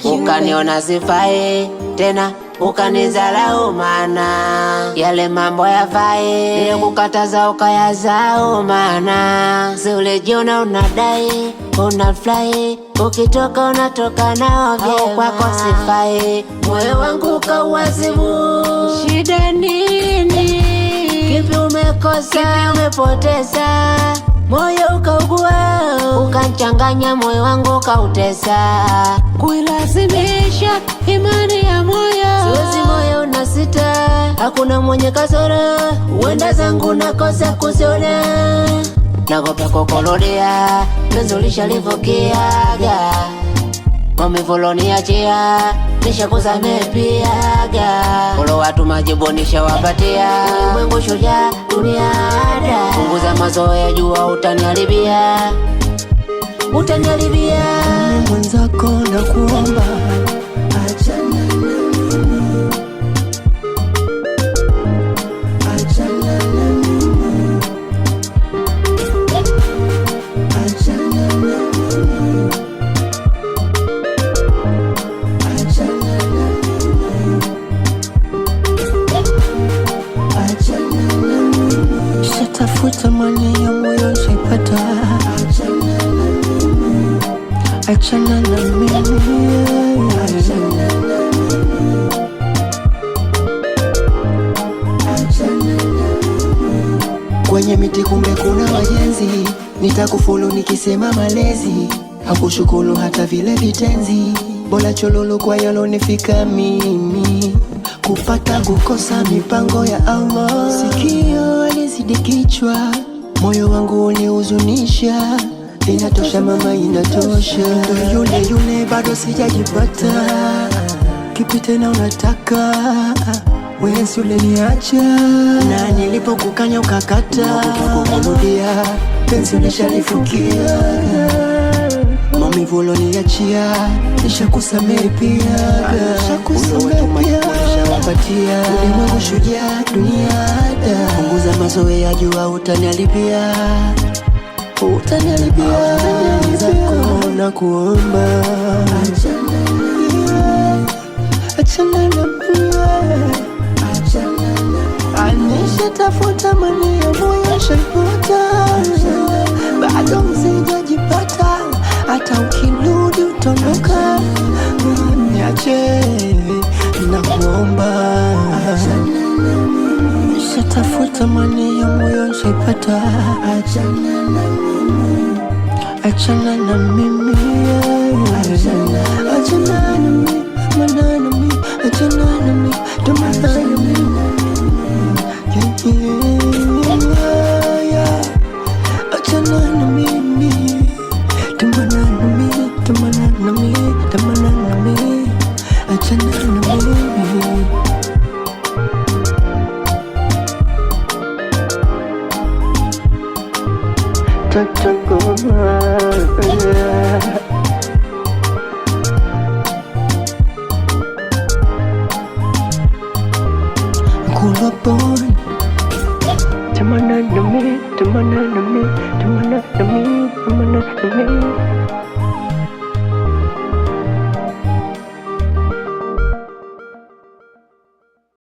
Ukaniona sifai tena ukanizarau, mana yale mambo yafai nilikukataza ukayazao, mana si ulijiona unadai unafly, ukitoka unatoka na ovyo, kwako sifai. Moyo wangu kauwazimu, shida nini? Kipi umekosa? Kipi umepoteza? Moyo ukaugua, ukanchanganya moyo wangu ukautesa, kuilazimisha imani ya moyo. Siwezi, moyo unasita, hakuna mwenye kasoro, uenda zangu nakosa kuziona. Nagopa kukurudia, penzi ulishalivokiaga, maumivu uloniachia nishakusamehe piaga. Ulo watu majibu nishawapatia, ulimwengu shujaa dunia ada. Punguza mazoea, jua utaniharibia, utaniharibia. Mwenzako na kuomba achana na mimi, achana na mimi, achana na mimi, achana na mimi, achana na mimi. Shatafuta mani ya moyo shaipata, achana na mimi, achana na mimi, achana na mimi, achana na mimi. Kwenye miti kumbe kuna wajenzi, nitakufulu nikisema malezi, hakushukuru hata vile vitenzi, bora chololo kwa yalonifika mimi, kupata kukosa mipango ya Allah. Sikio alizidi kichwa, moyo wangu unihuzunisha, inatosha mama, inatosha. Ndo yule yule bado sijajipata, kipi tena unataka? Wewe si uliniacha, na nilipokukanya ukakata, kukurudia penzi ulishalifukia, maumivu uloniachia nishakusamehe pia, nishawapatia. Ulimwengu shujaa dunia ada, punguza mazoea, jua utaniharibia, utaniharibia. Zako na kuomba achana na mimi, achana na mimi, achana na mimi. Nishatafuta mani ya moyo shaipata, bado msijajipata, hata ukirudi utondoka, niache na kuomba achana na mimi. Nishatafuta mani ya moyo shaipata, achana na mimi, achana na mimi, achana na mimi, mana na mimi, achana na mimi, tomana na mimi, yeah. Achana na mimi, tomana na mimi, tomana na mimi, tomana na mimi, achana na mimi. Tatakoma Kulapon Tamana na mi, tamana na mi, tamana na mi, tamana na mi.